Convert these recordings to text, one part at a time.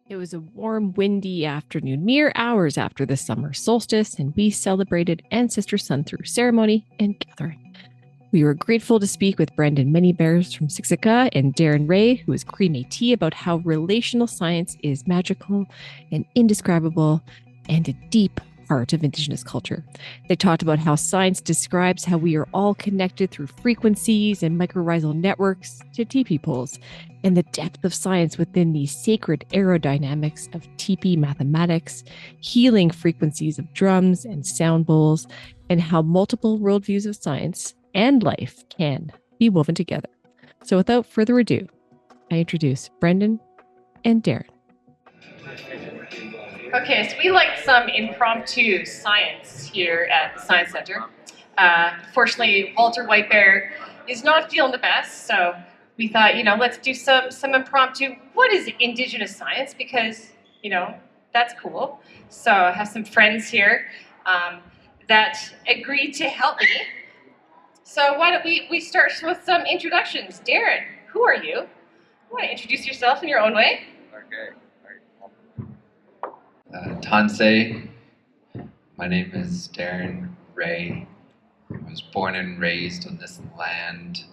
It was a warm, windy afternoon, mere hours after the summer solstice, and we celebrated Ancestor Sun-Through ceremony and gathering. We were grateful to speak with BRENDON MANY BEARS from Siksika and DARREN RAE, who is Cree Métis, about how relational science is magical and indescribable and a deep part of Indigenous culture. They talked about how science describes how we are all connected through frequencies and mycorrhizal networks to Tipi poles, and the depth of science within the sacred aerodynamics of Tipi mathematics, healing frequencies of drums and sound bowls, and how multiple worldviews of science and life can be woven together. So without further ado, I introduce BRENDON and DARREN. Okay, so we like some impromptu science here at the Science Center. Fortunately, Walter Whitebear is not feeling the best, so we thought, let's do some impromptu. What is Indigenous science? Because, that's cool. So I have some friends here that agreed to help me. So why don't we start with some introductions? DARREN, who are you? You want to introduce yourself in your own way? Okay. Tansei, my name is DARREN RAE. I was born and raised on this land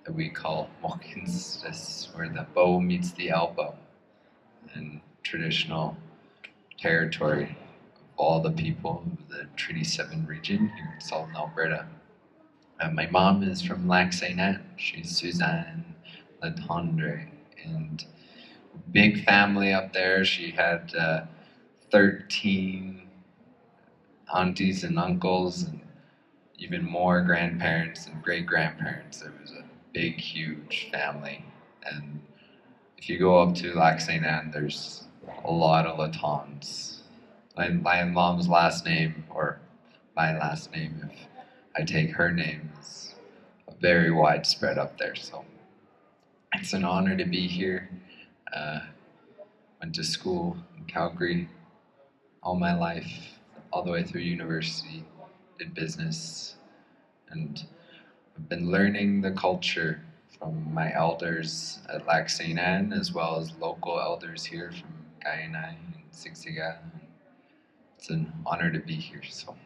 that we call Mohkin's, where the bow meets the elbow, and traditional territory of all the people of the Treaty 7 region here in southern Alberta. My mom is from Lac St. Anne. She's Suzanne Latendre, and big family up there. She had 13 aunties and uncles, and even more grandparents and great-grandparents. It was a big, huge family. And if you go up to Lac St. Anne, there's a lot of Latons. My mom's last name, or my last name, if I take her name, is very widespread up there. So it's an honor to be here. Went to school in Calgary all my life, all the way through university, did business, and I've been learning the culture from my elders at Lac St. Anne, as well as local elders here from Kainai and Siksika. It's an honor to be here. So,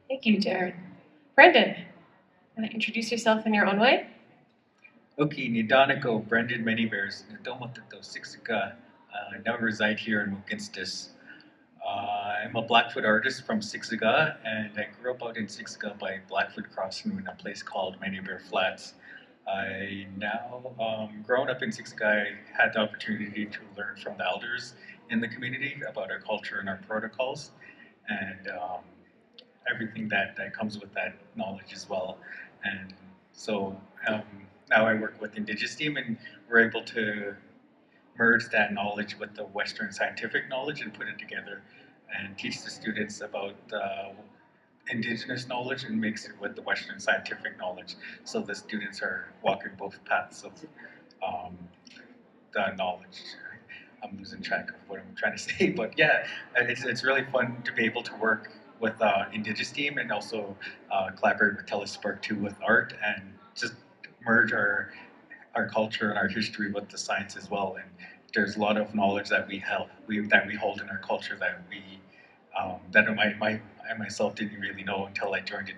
thank you, DARREN. BRENDON, want to introduce yourself in your own way? Okay, Nidanako, BRENDON MANY BEARS, Nidomotato, Siksika. I now reside here in Mohkin's. I'm a Blackfoot artist from Siksika, and I grew up out in Siksika by Blackfoot Crossing in a place called Many Bear Flats. I now, growing up in Siksika, I had the opportunity to learn from the elders in the community about our culture and our protocols, and everything that comes with that knowledge as well. And so now I work with Indigenous team, and we're able to merge that knowledge with the Western scientific knowledge and put it together and teach the students about Indigenous knowledge and mix it with the Western scientific knowledge, so the students are walking both paths of the knowledge. I'm losing track of what I'm trying to say, but yeah, it's really fun to be able to work with Indigenous team and also collaborate with Telespark 2 with art and just merge our culture and our history with the science as well. And there's a lot of knowledge that we hold in our culture that I myself didn't really know until I joined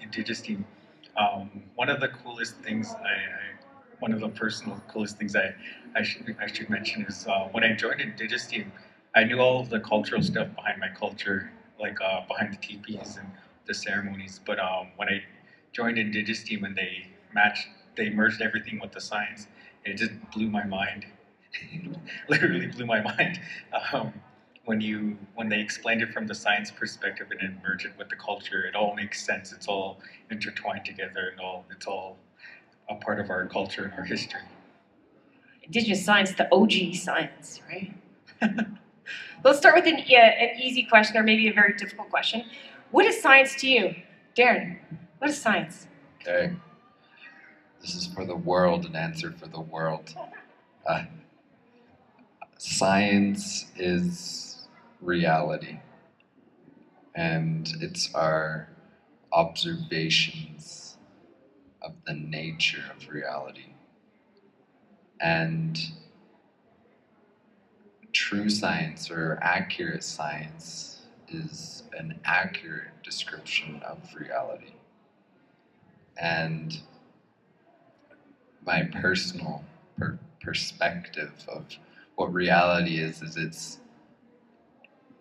Indigenous team. One of the coolest things one of the personal coolest things I should mention is when I joined Indigenous team, I knew all of the cultural stuff behind my culture, like behind the teepees and the ceremonies. But when I joined Indigenous team and they merged everything with the science, it just blew my mind. Literally blew my mind. When they explained it from the science perspective and then merged it with the culture, it all makes sense. It's all intertwined together, and it's all a part of our culture and our history. Indigenous science, the OG science, right? Let's start with an easy question, or maybe a very difficult question. What is science to you? DARREN, what is science? okay. This is for the world, an answer for the world. Science is reality, and it's our observations of the nature of reality. And true science or accurate science is an accurate description of reality. And my personal perspective of what reality is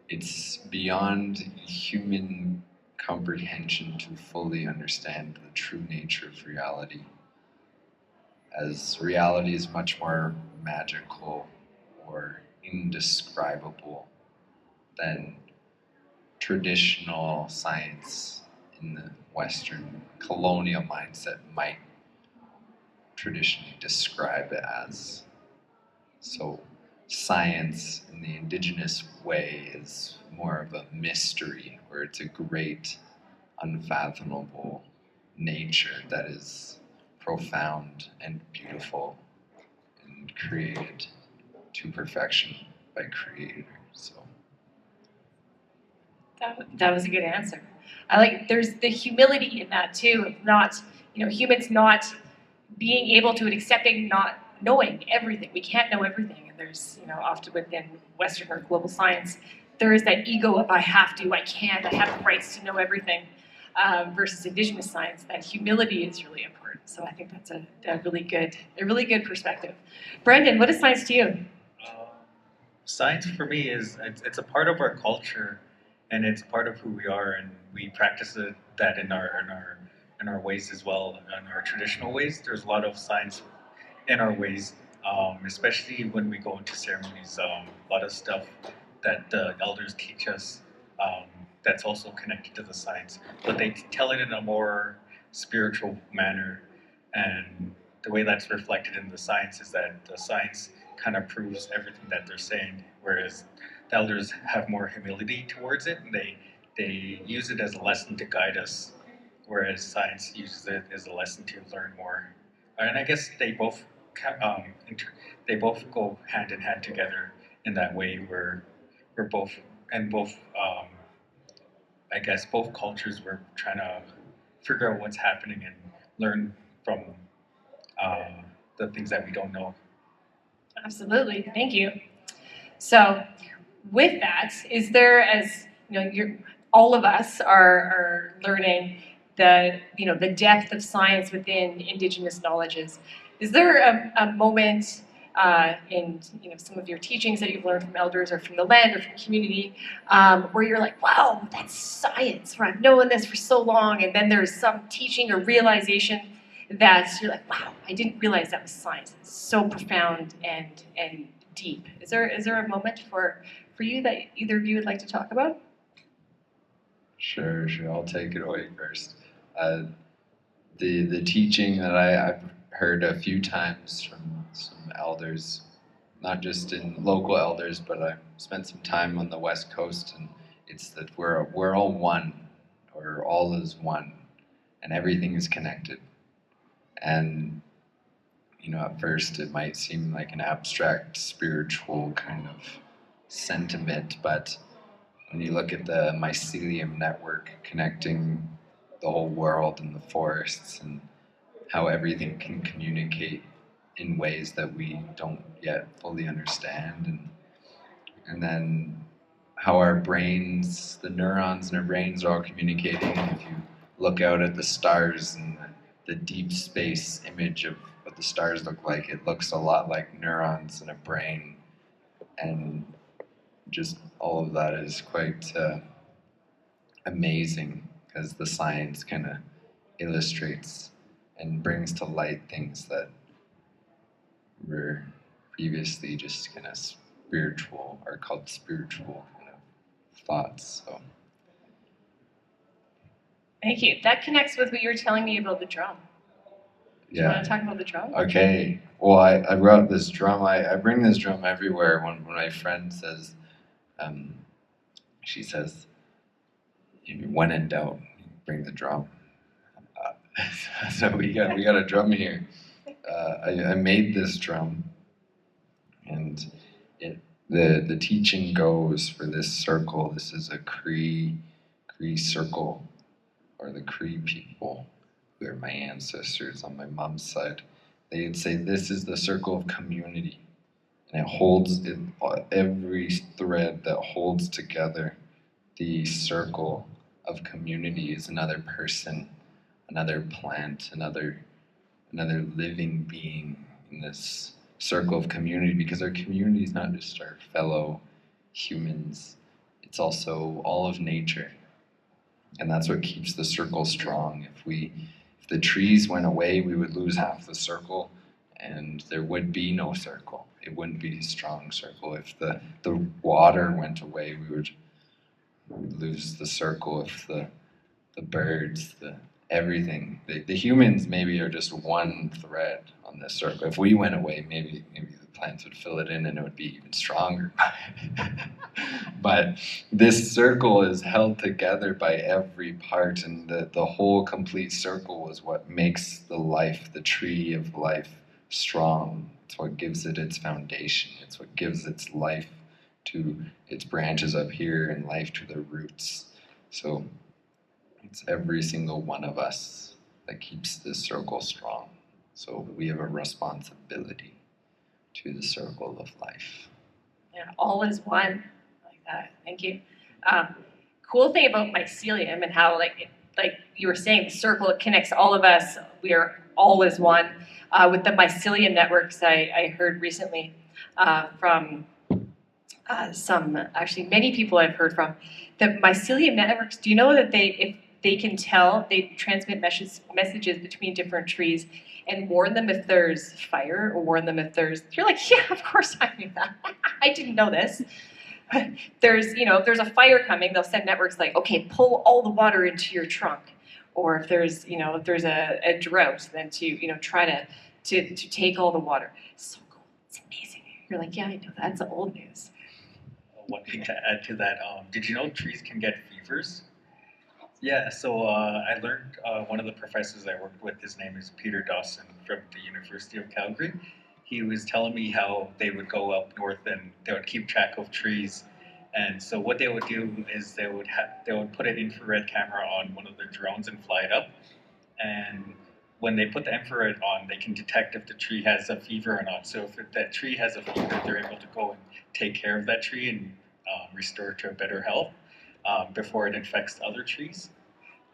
it's beyond human comprehension to fully understand the true nature of reality, as reality is much more magical or indescribable than traditional science in the Western colonial mindset might traditionally describe it as. So science in the Indigenous way is more of a mystery, where it's a great, unfathomable nature that is profound and beautiful and created to perfection by Creator. So that was a good answer. I like, there's the humility in that too, of not, humans not being able to and accepting not knowing everything. We can't know everything. And there's, often within Western or global science, there is that ego of I have to, I can't, I have the rights to know everything, versus Indigenous science. That humility is really important. So I think that's a really good perspective. Brendan, what is science to you? Science for me is, it's a part of our culture, and it's part of who we are, and we practice that in our ways as well, in our traditional ways. There's a lot of science in our ways, especially when we go into ceremonies. A lot of stuff that the elders teach us that's also connected to the science, but they tell it in a more spiritual manner. And the way that's reflected in the science is that the science kind of proves everything that they're saying, whereas the elders have more humility towards it, and they use it as a lesson to guide us, whereas science uses it as a lesson to learn more. And I guess they both go hand in hand together in that way, where we're both, I guess both cultures were trying to figure out what's happening and learn from the things that we don't know. Absolutely, thank you. So, with that, is there, as all of us are learning the depth of science within Indigenous knowledges. Is there a moment in some of your teachings that you've learned from elders or from the land or from community where you're like, wow, that's science, or I've known this for so long, and then there's some teaching or realization that you're like, wow, I didn't realize that was science. It's so profound and deep. Is there a moment for you that either of you would like to talk about? Sure. I'll take it away first. The teaching that I've heard a few times from some elders, not just in local elders, but I've spent some time on the West Coast, and it's that we're all one, or all is one, and everything is connected. And at first it might seem like an abstract spiritual kind of sentiment, but when you look at the mycelium network connecting the whole world and the forests, and how everything can communicate in ways that we don't yet fully understand, and then how our brains, the neurons in our brains, are all communicating. If you look out at the stars and the deep space image of what the stars look like, it looks a lot like neurons in a brain, and just all of that is quite amazing, because the science kind of illustrates and brings to light things that were previously just kind of spiritual, or called spiritual kind of thoughts. So thank you. That connects with what you were telling me about the drum. Do you want to talk about the drum? Okay. Well, I brought this drum. I bring this drum everywhere. When my friend says, she says, when in doubt, bring the drum. So we got a drum here. I made this drum, and the teaching goes for this circle. This is a Cree circle, or the Cree people, who are my ancestors on my mom's side. They'd say this is the circle of community, And it holds every thread that holds together the circle of community is another person, another plant, another living being in this circle of community, because our community is not just our fellow humans, it's also all of nature. And that's what keeps the circle strong. If the trees went away, we would lose half the circle, and there would be no circle. It wouldn't be a strong circle. If the water went away, we would lose the circle. If the birds, everything, the humans maybe are just one thread on this circle. If we went away, maybe the plants would fill it in and it would be even stronger. But this circle is held together by every part, and the whole complete circle is what makes the tree of life strong. It's what gives it its foundation. It's what gives its life to its branches up here and life to the roots. So it's every single one of us that keeps this circle strong. So we have a responsibility to the circle of life. Yeah, all is one. I like that. Thank you. Cool thing about mycelium and how, like you were saying, the circle connects all of us. We are all is one. With the mycelium networks, I heard recently from many people I've heard from, the mycelium networks. Do you know that if they can tell, they transmit messages between different trees and warn them if there's fire, or warn them if there's, you're like, yeah, of course I knew that. I didn't know this. If there's a fire coming, they'll send networks like, okay, pull all the water into your trunk. Or if there's a drought, then to try to take all the water. So cool. It's amazing. You're like, yeah, I know, that's old news. One thing to add to that, did you know trees can get fevers? Yeah, so I learned, one of the professors I worked with, his name is Peter Dawson from the University of Calgary. He was telling me how they would go up north and they would keep track of trees. And so what they would do is they would put an infrared camera on one of their drones and fly it up. And when they put the infrared on, they can detect if the tree has a fever or not. So if that tree has a fever, they're able to go and take care of that tree and restore it to a better health before it infects other trees.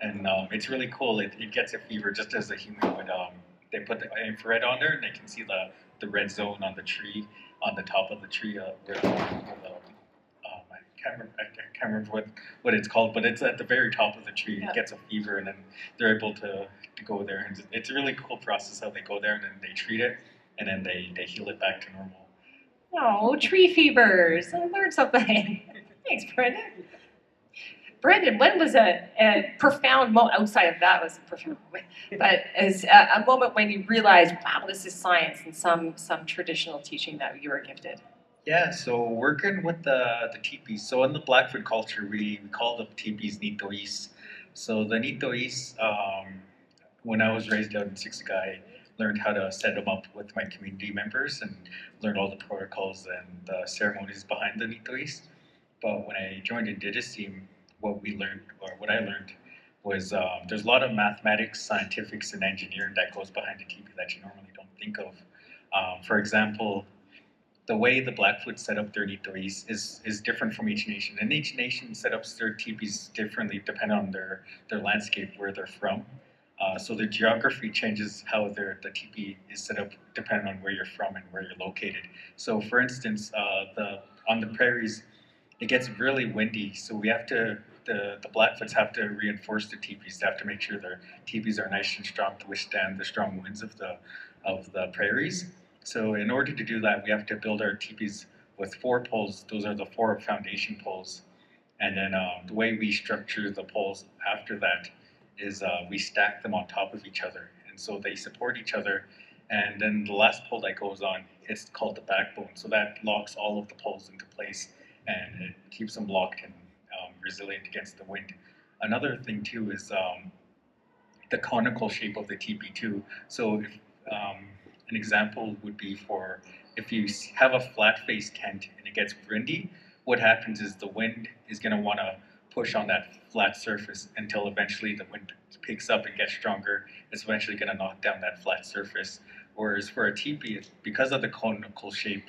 And it's really cool. It gets a fever just as a human would. They put the infrared on there and they can see the red zone on the tree, on the top of the tree I can't remember what it's called, but it's at the very top of the tree. Yeah. It gets a fever, and then they're able to go there. And it's a really cool process how they go there and then they treat it, and then they heal it back to normal. Oh, tree fevers! I learned something. Thanks, Brendan. Brendan, when was a profound moment, outside of that was a profound moment, but as a moment when you realized, wow, this is science and some traditional teaching that you were gifted? Yeah, so working with the Tipis. So in the Blackfoot culture, we call the Tipis Nitois. So the Nitois, when I was raised out in Siksika, I learned how to set them up with my community members and learned all the protocols and the ceremonies behind the Nitois. But when I joined Indigenous team, what I learned was there's a lot of mathematics, scientifics, and engineering that goes behind a Tipi that you normally don't think of. For example, the way the Blackfoot set up their Nitois is different from each nation. And each nation set up their tipis differently depending on their landscape, where they're from. So the geography changes how the tipi is set up depending on where you're from and where you're located. So for instance, on the prairies, it gets really windy, so we have to, the Blackfoots have to reinforce the tipis. They have to make sure their tipis are nice and strong to withstand the strong winds of the prairies. So in order to do that, we have to build our tipis with 4 poles. Those are the 4 foundation poles. And then the way we structure the poles after that is we stack them on top of each other. And so they support each other. And then the last pole that goes on, it's called the backbone. So that locks all of the poles into place and it keeps them locked and resilient against the wind. Another thing too is the conical shape of the tipi too. So if, an example would be for if you have a flat-faced tent and it gets windy, what happens is the wind is going to want to push on that flat surface until eventually the wind picks up and gets stronger. It's eventually going to knock down that flat surface. Whereas for a tipi, because of the conical shape,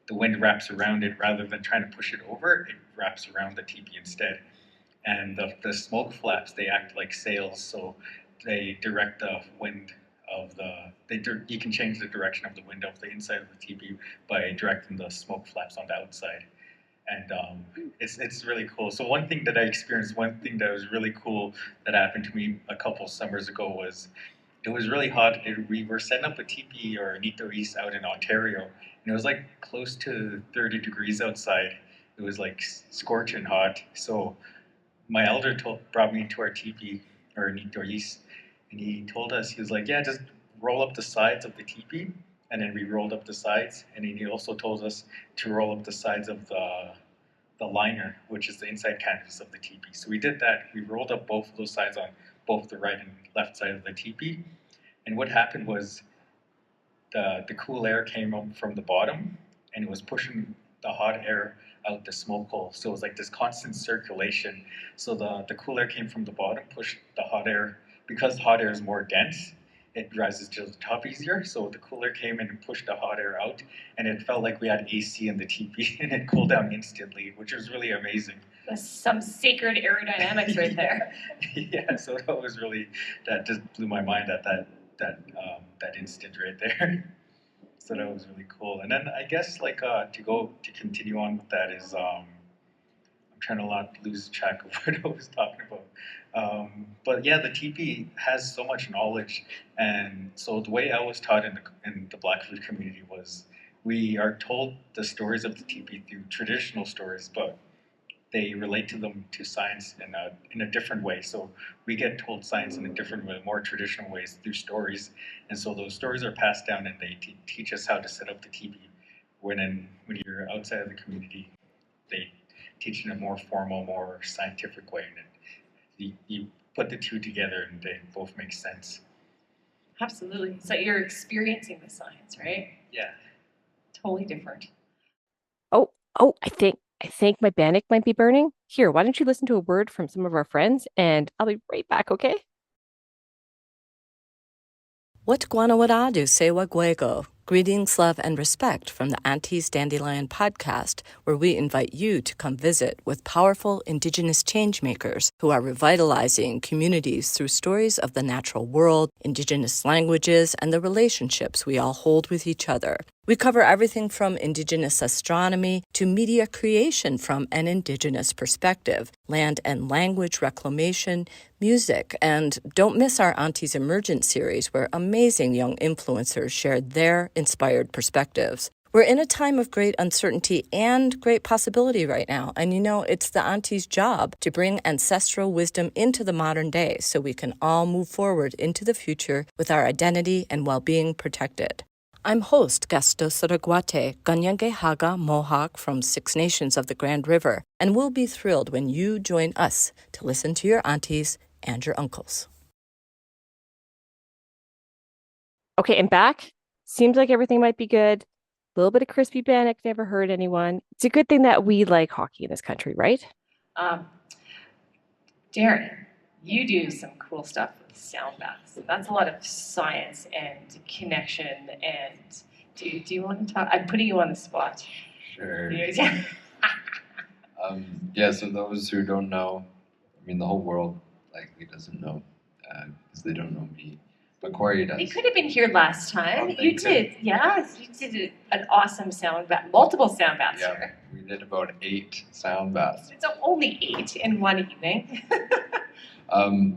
the wind wraps around it rather than trying to push it over. It wraps around the teepee instead. And the smoke flaps, they act like sails, so they direct the wind of you can change the direction of the wind of the inside of the teepee by directing the smoke flaps on the outside. And it's really cool. So one thing that was really cool that happened to me a couple summers ago was it was really hot. We were setting up a teepee or Nito East out in Ontario, and it was like close to 30 degrees outside. It was like scorching hot. So my elder brought me to our teepee or Nito East, and he told us, he was like, yeah, just roll up the sides of the teepee. And then we rolled up the sides, and then he also told us to roll up the sides of the liner, which is the inside canvas of the teepee. So we did that. We rolled up both of those sides on both the right and left side of the teepee. And what happened was the cool air came up from the bottom, and it was pushing the hot air out the smoke hole. So it was like this constant circulation. So the cool air came from the bottom, pushed the hot air. Because the hot air is more dense, it rises to the top easier. So the cooler came in and pushed the hot air out, and it felt like we had AC in the teepee, and it cooled down instantly, which was really amazing. That's some sacred aerodynamics right there. Yeah, so that just blew my mind at that instant right there. So that was really cool. And then I guess to continue on with that is I'm trying to not lose track of what I was talking about. But yeah, the teepee has so much knowledge, and so the way I was taught in the Blackfoot community was we are told the stories of the teepee through traditional stories, but they relate to them to science in a different way. So we get told science in a different way, more traditional ways through stories, and so those stories are passed down, and they teach us how to set up the teepee. When you're outside of the community, they teach in a more formal, more scientific way, and you put the two together and they both make sense. Absolutely. So you're experiencing the science, right? Yeah. Totally different. Oh, I think my bannock might be burning. Here, why don't you listen to a word from some of our friends, and I'll be right back, okay? What guanawaradu sewa guego? Greetings, love, and respect from the Aunties Dandelion podcast, where we invite you to come visit with powerful Indigenous changemakers who are revitalizing communities through stories of the natural world, Indigenous languages, and the relationships we all hold with each other. We cover everything from Indigenous astronomy to media creation from an Indigenous perspective, land and language reclamation, music, and don't miss our Aunties Emergent series, where amazing young influencers shared their inspired perspectives. We're in a time of great uncertainty and great possibility right now, and it's the Auntie's job to bring ancestral wisdom into the modern day so we can all move forward into the future with our identity and well-being protected. I'm host Gasto Saraguate, Ganyange Haga Mohawk from Six Nations of the Grand River, and we'll be thrilled when you join us to listen to your aunties and your uncles. Okay, I'm back. Seems like everything might be good. A little bit of crispy bannock never hurt anyone. It's a good thing that we like hockey in this country, right? Darren, you do some cool stuff with sound baths. That's a lot of science and connection. And do you want to talk? I'm putting you on the spot. Sure. Yeah, so those who don't know, the whole world likely doesn't know, because they don't know me. But Corey does. You could have been here last time. Oh, you did. Yes, you did an awesome sound bath, multiple sound baths here. We did about 8 sound baths. It's only 8 in one evening.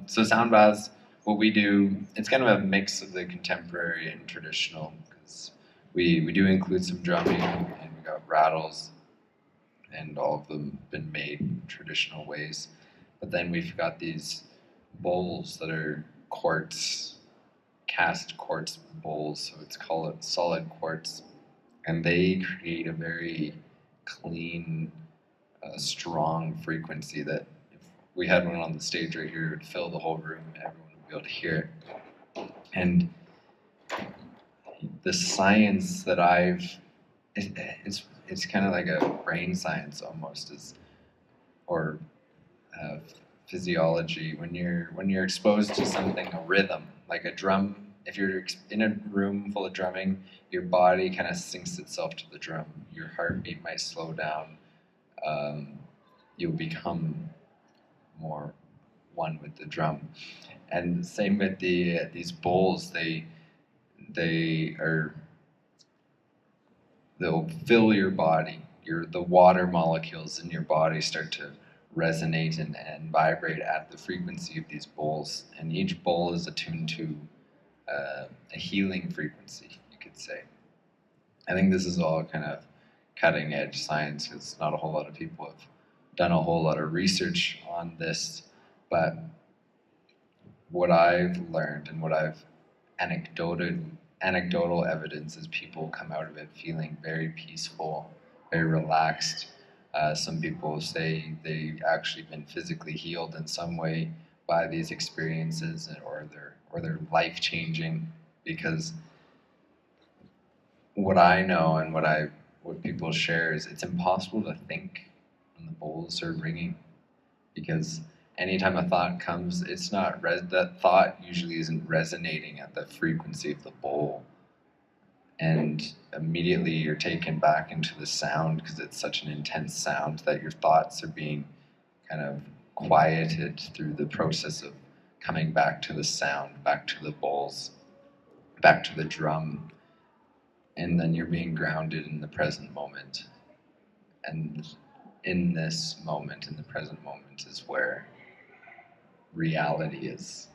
So sound baths, what we do, it's kind of a mix of the contemporary and traditional, because we do include some drumming, and we got rattles, and all of them been made in traditional ways. But then we've got these bowls that are cast quartz bowls, so it's called solid quartz, and they create a very clean, strong frequency that if we had one on the stage right here, it would fill the whole room, everyone would be able to hear it. And the science that it's kind of like a brain science almost, or physiology. When you're exposed to something, a rhythm, like a drum if you're in a room full of drumming, your body kind of syncs itself to the drum. Your heartbeat might slow down. You'll become more one with the drum. And same with these bowls. They'll fill your body. The water molecules in your body start to resonate and vibrate at the frequency of these bowls. And each bowl is attuned to a healing frequency, you could say. I think this is all kind of cutting edge science because not a whole lot of people have done a whole lot of research on this. But what I've learned and what I've anecdotal evidence is people come out of it feeling very peaceful, very relaxed. Some people say they've actually been physically healed in some way by these experiences, or they're life-changing, because what I know and what people share is it's impossible to think when the bowls are ringing, because anytime a thought comes, it's not that thought usually isn't resonating at the frequency of the bowl, and immediately you're taken back into the sound because it's such an intense sound that your thoughts are being kind of quieted through the process of coming back to the sound, back to the bowls, back to the drum, and then you're being grounded in the present moment. And in this moment, in the present moment, is where reality is,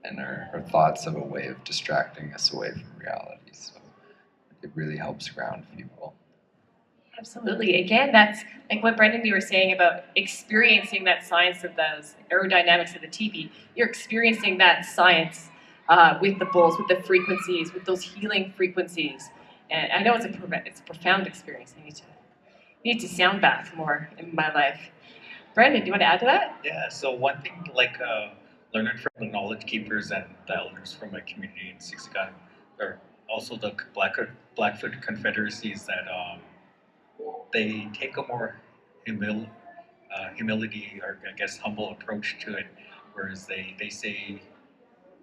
and our thoughts have a way of distracting us away from reality. So it really helps ground people. Absolutely. Again, that's like what Brendan, you were saying about experiencing that science of those aerodynamics of the Tipi. You're experiencing that science with the bowls, with the frequencies, with those healing frequencies. And I know it's a profound experience. I need to sound bath more in my life. Brendan, do you want to add to that? Yeah, so one thing, like learning from the knowledge keepers and the elders from my community in Siksika, or also the Blackfoot Confederacy, is that they take a more humility, or I guess humble approach to it, whereas they say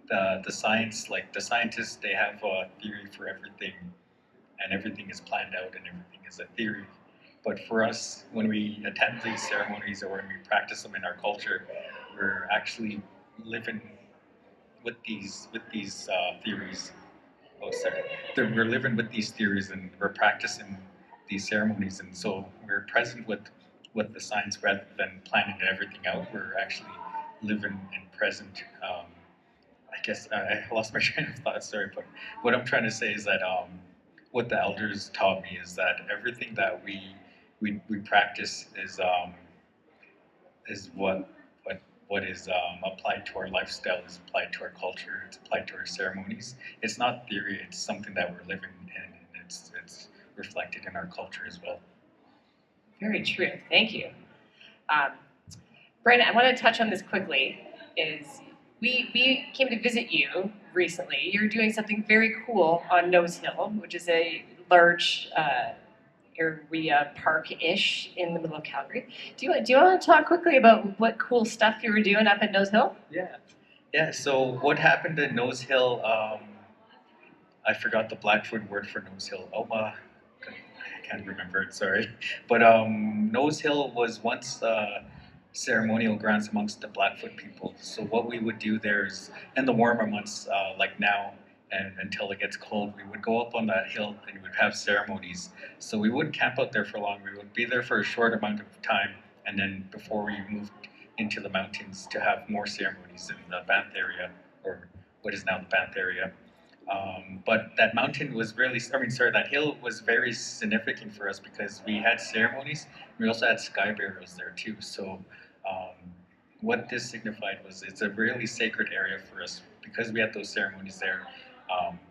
the science, like the scientists, they have a theory for everything, and everything is planned out and everything is a theory. But for us, when we attend these ceremonies or when we practice them in our culture, we're actually living with these theories. Oh, sorry. We're living with these theories and we're practicing these ceremonies, and so we're present with the science rather than planning everything out. We're actually living in present. I guess I lost my train of thought. Sorry, but what I'm trying to say is that what the elders taught me is that everything that we practice is what is applied to our lifestyle, is applied to our culture, it's applied to our ceremonies. It's not theory; it's something that we're living in, and it's reflected in our culture as well. Very true. Thank you. Brandon, I want to touch on this quickly. We came to visit you recently. You're doing something very cool on Nose Hill, which is a large area park-ish in the middle of Calgary. Do you want to talk quickly about what cool stuff you were doing up at Nose Hill? Yeah. So what happened at Nose Hill? I forgot the Blackfoot word for Nose Hill. I can't remember it. Sorry, but Nose Hill was once ceremonial grounds amongst the Blackfoot people. So what we would do there is, in the warmer months, like now, and until it gets cold, we would go up on that hill and we would have ceremonies. So we wouldn't camp out there for long. We would be there for a short amount of time, and then before we moved into the mountains to have more ceremonies in the Banff area, or what is now the Banff area. But that mountain was that hill was very significant for us because we had ceremonies. We also had sky burials there too. So what this signified was it's a really sacred area for us because we had those ceremonies there.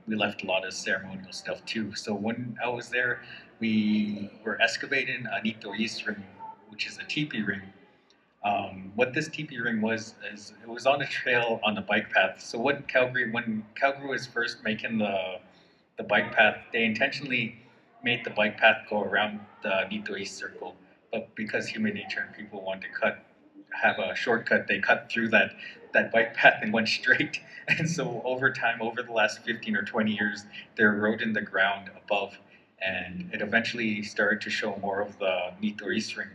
We left a lot of ceremonial stuff too. So when I was there, we were excavating a Nitois ring, which is a teepee ring. What this teepee ring was is it was on a trail on the bike path. So when Calgary was first making the bike path, they intentionally made the bike path go around the Nitois circle, but because human nature and people wanted to cut have a shortcut. They cut through that bike path and went straight. And so over time, over the last 15 or 20 years, they eroded the ground above, and it eventually started to show more of the Nito East Ring.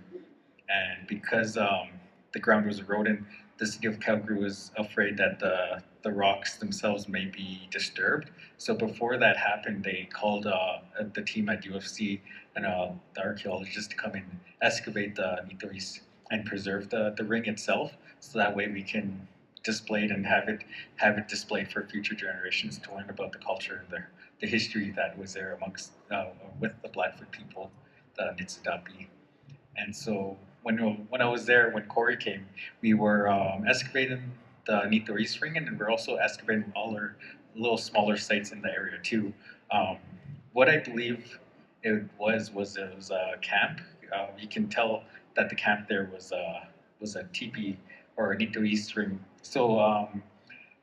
And because the ground was eroding, the city of Calgary was afraid that the rocks themselves may be disturbed. So before that happened, they called the team at UFC and the archaeologists to come and excavate the Nito East and preserve the ring itself, so that way we can display it and have it displayed for future generations to learn about the culture and the history that was there amongst with the Blackfoot people, the Nitsudapi. And so when I was there, when Corey came, we were excavating the Nito East Ring, and then we're also excavating all our little smaller sites in the area too. What I believe it was a camp. You can tell that the camp there was a Tipi or a Nito East Ring. So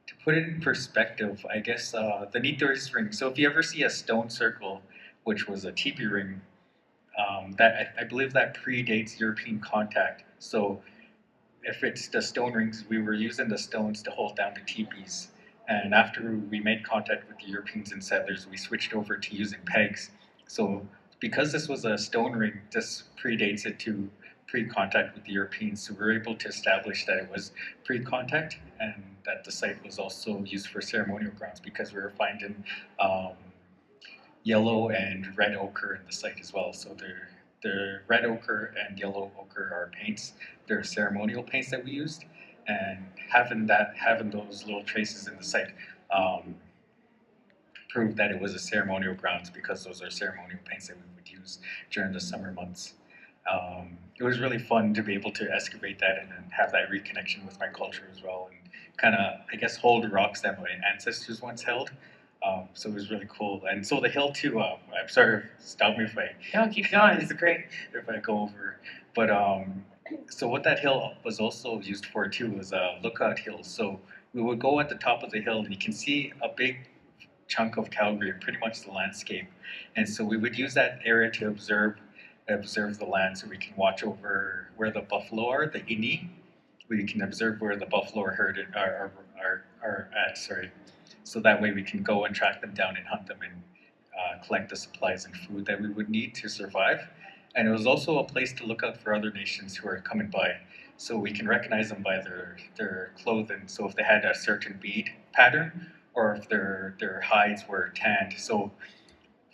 to put it in perspective, I guess the Nito East Ring. So if you ever see a stone circle, which was a Tipi ring, that I believe that predates European contact. So if it's the stone rings, we were using the stones to hold down the teepees. And after we made contact with the Europeans and settlers, we switched over to using pegs. So because this was a stone ring, this predates it to pre-contact with the Europeans. So we were able to establish that it was pre-contact, and that the site was also used for ceremonial grounds, because we were finding yellow and red ochre in the site as well. So the red ochre and yellow ochre are paints. They're ceremonial paints that we used, and having those little traces in the site proved that it was a ceremonial grounds, because those are ceremonial paints that we would use during the summer months. It was really fun to be able to excavate that and have that reconnection with my culture as well, and kind of, I guess, hold rocks that my ancestors once held. So it was really cool. And so the hill too, I'm sorry, stop me if I... No, keep going, it's great. If I go over. But so what that hill was also used for too was a lookout hill. So we would go at the top of the hill and you can see a big chunk of Calgary, pretty much the landscape. And so we would use that area to observe the land, so we can watch over where the buffalo are, the ini. We can observe where the buffalo are at, so that way we can go and track them down and hunt them and collect the supplies and food that we would need to survive. And it was also a place to look out for other nations who are coming by, so we can recognize them by their clothing. So if they had a certain bead pattern, or if their hides were tanned. So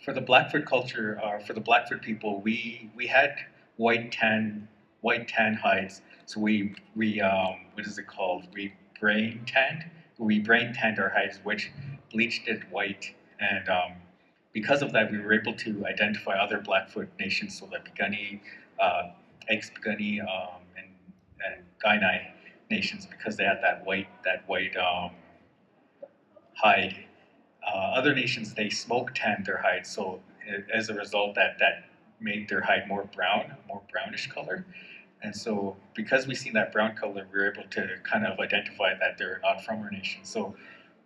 for the Blackfoot culture, for the Blackfoot people, we had white tan hides. So we what is it called? We brain tanned our hides, which bleached it white, and because of that, we were able to identify other Blackfoot nations, so the Piikani, ex-Piikani, and Kainai nations, because they had that white hide. Other nations, they smoke tanned their hides, so as a result, that made their hide more brownish color. And so because we see that brown color, we were able to kind of identify that they're not from our nation. So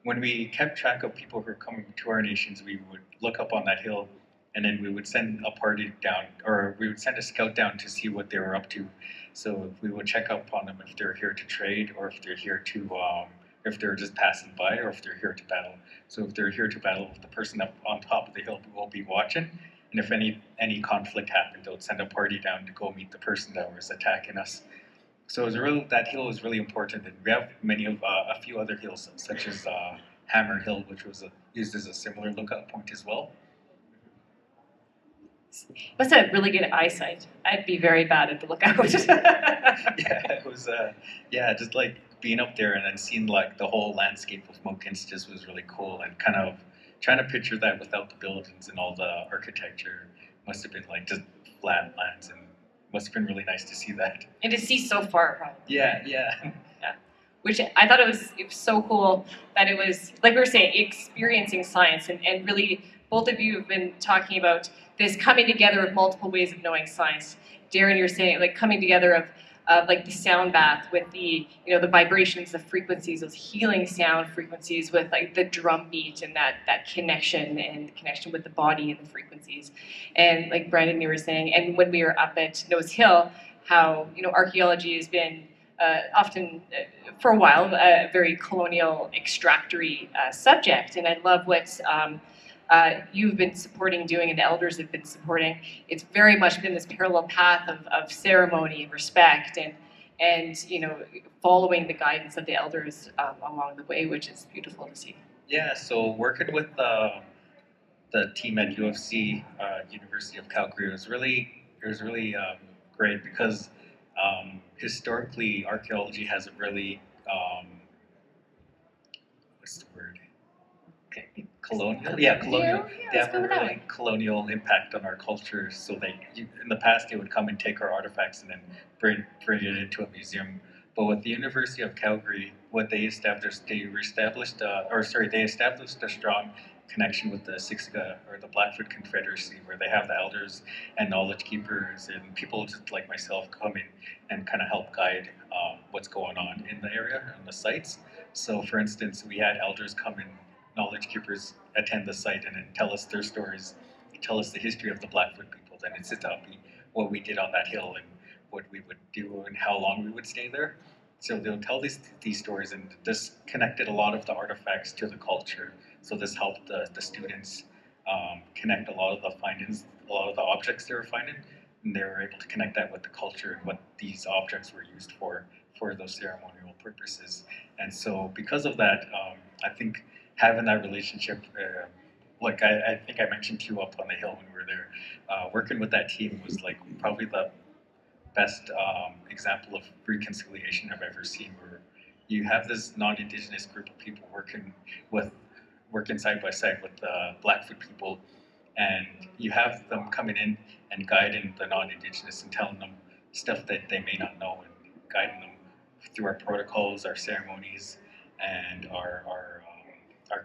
when we kept track of people who are coming to our nations, we would look up on that hill, and then we would send a party down, or we would send a scout down to see what they were up to. So we would check up on them if they're here to trade, or if they're here to, if they're just passing by, or if they're here to battle. So if they're here to battle, the person up on top of the hill will be watching. And if any conflict happened, they'll send a party down to go meet the person that was attacking us. So that hill is really important, and we have a few other hills, such as Hammer Hill, which was used as a similar lookout point as well. Must have really good eyesight. I'd be very bad at the lookout. Yeah, it was just like being up there and then seeing like the whole landscape of Mohkinstsis was really cool, and kind of trying to picture that without the buildings and all the architecture. Must have been like just flat lands, and must have been really nice to see that. And to see so far, probably. Yeah. Which I thought it was so cool that it was, like we were saying, experiencing science, and really both of you have been talking about this coming together of multiple ways of knowing science. Darren, you're saying like coming together of like the sound bath with the the vibrations, the frequencies, those healing sound frequencies with like the drum beat and that connection and the connection with the body and the frequencies. And like Brandon, you were saying, and when we were up at Nose Hill, how archaeology has been often, for a while, a very colonial, extractory subject. And I love what you've been supporting doing and the elders have been supporting. It's very much been this parallel path of ceremony and respect and you know, following the guidance of the elders along the way, which is beautiful to see. Yeah, so working with the team at UFC, University of Calgary, it was really great because historically archaeology has a really what's the word? Colonial? Yeah, colonial. They have a really colonial impact on our culture. So in the past, they would come and take our artifacts and then bring it into a museum. But with the University of Calgary, what they established, they established a strong connection with the Siksika or the Blackfoot Confederacy, where they have the elders and knowledge keepers and people just like myself come in and kind of help guide what's going on in the area and the sites. So, for instance, we had elders come in, knowledge keepers attend the site and then tell us their stories, tell us the history of the Blackfoot people, then it's Sitapi, what we did on that hill and what we would do and how long we would stay there. So they'll tell these stories, and this connected a lot of the artifacts to the culture. So this helped the students connect a lot of the findings, a lot of the objects they were finding, and they were able to connect that with the culture and what these objects were used for those ceremonial purposes. And so because of that, I think having that relationship, like I think I mentioned to you up on the hill when we were there, working with that team was like probably the best example of reconciliation I've ever seen, where you have this non-Indigenous group of people working side by side with the Blackfoot people, and you have them coming in and guiding the non-Indigenous and telling them stuff that they may not know and guiding them through our protocols, our ceremonies, and our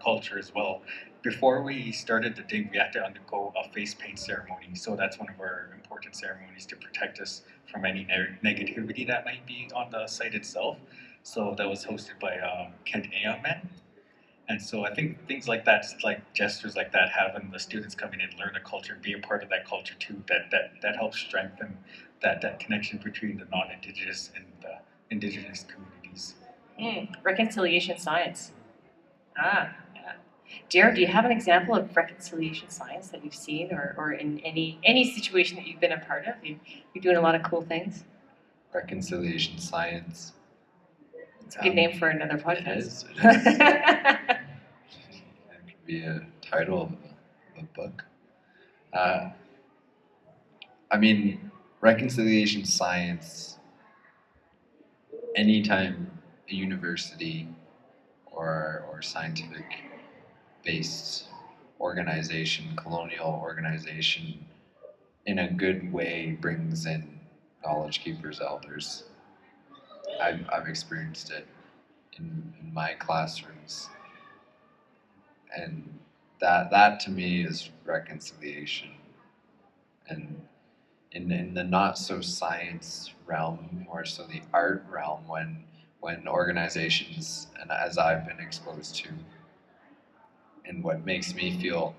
culture as well. Before we started the dig, we had to undergo a face paint ceremony. So that's one of our important ceremonies to protect us from any negativity that might be on the site itself. So that was hosted by Kent Ayomen. And so I think things like that, like gestures like that, having the students come in and learn the culture and be a part of that culture too, that helps strengthen that connection between the non-Indigenous and the Indigenous communities. Reconciliation science. Yeah. Darren, do you have an example of reconciliation science that you've seen or in any situation that you've been a part of? You're doing a lot of cool things. Reconciliation science. It's a good name for another podcast. It is. It could be a title of a book. I mean, reconciliation science, anytime a university or scientific-based organization, colonial organization, in a good way brings in knowledge keepers, elders. I've experienced it in my classrooms, and that to me is reconciliation. And in the not so science realm, more so the art realm, when organizations, and as I've been exposed to, and what makes me feel,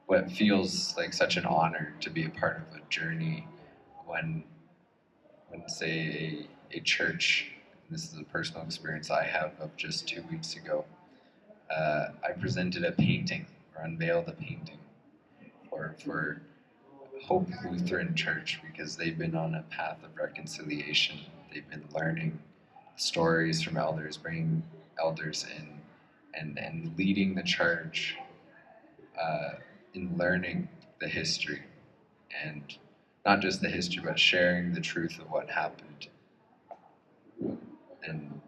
what feels like such an honor to be a part of a journey, when say a church, and this is a personal experience I have of just 2 weeks ago, I presented a painting, or unveiled a painting for Hope Lutheran Church, because they've been on a path of reconciliation. They've been learning stories from elders, bringing elders in, and leading the charge in learning the history, and not just the history, but sharing the truth of what happened and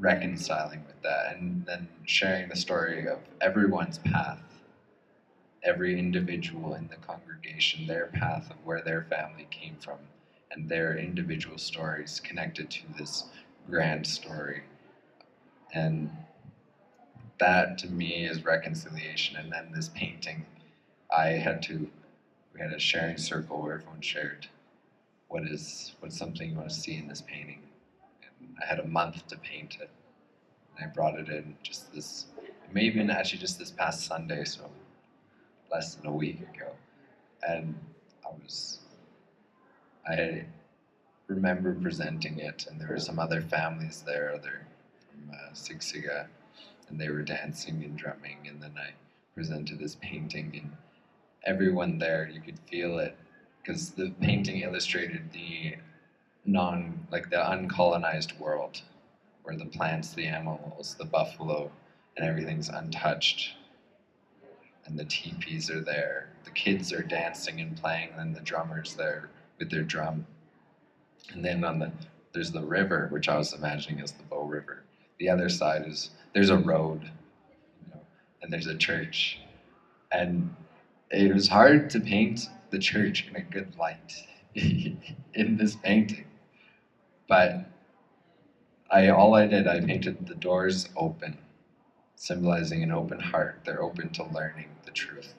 reconciling with that, and then sharing the story of everyone's path, every individual in the congregation, their path of where their family came from, and their individual stories connected to this grand story. And that to me is reconciliation. And then this painting, we had a sharing circle where everyone shared what's something you want to see in this painting. And I had a month to paint it, and I brought it in actually just this past Sunday, so less than a week ago. And remember presenting it, and there were some other families there, other from Siksika, and they were dancing and drumming, and then I presented this painting, and everyone there, you could feel it, because the painting illustrated the uncolonized world, where the plants, the animals, the buffalo, and everything's untouched. And the teepees are there. The kids are dancing and playing, and the drummer's there with their drum. And then there's the river, which I was imagining as the Bow River. The other side there's a road, and there's a church. And it was hard to paint the church in a good light in this painting. But I painted the doors open, symbolizing an open heart. They're open to learning the truth.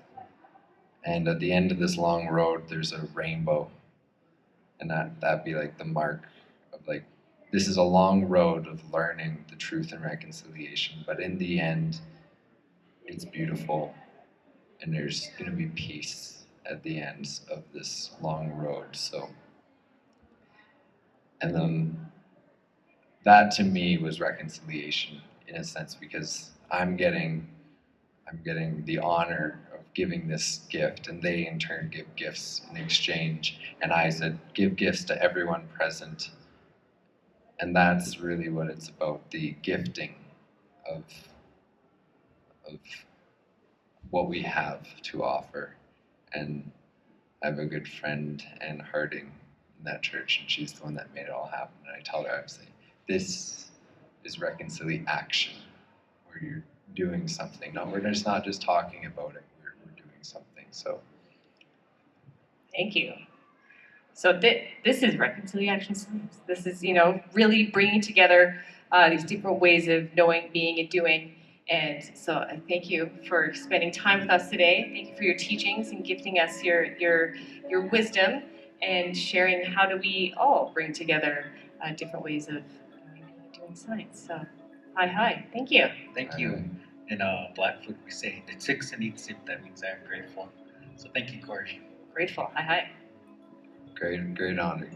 And at the end of this long road, there's a rainbow. And that'd be like the mark of like, this is a long road of learning the truth and reconciliation. But in the end, it's beautiful. And there's going to be peace at the end of this long road. So, and then that to me was reconciliation in a sense, because I'm getting the honor of giving this gift, and they in turn give gifts in exchange. And I said, give gifts to everyone present. And that's really what it's about, the gifting of what we have to offer. And I have a good friend, Ann Harding, in that church, and she's the one that made it all happen. And I told her, I was like, this is reconciliation, where you're doing something. No, we're just not just talking about it, we're doing something. So Thank you. So this is reconciliation science. This is, really bringing together these different ways of knowing, being, and doing. And so I thank you for spending time with us today. Thank you for your teachings and gifting us your wisdom and sharing how do we all bring together different ways of doing science. So hi, thank you. Thank you. In Blackfoot, we say, that means I'm grateful. So thank you, Corey. Grateful. Hi. great honor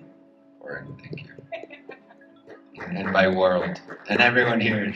for it. Thank you. And by world, and everyone here.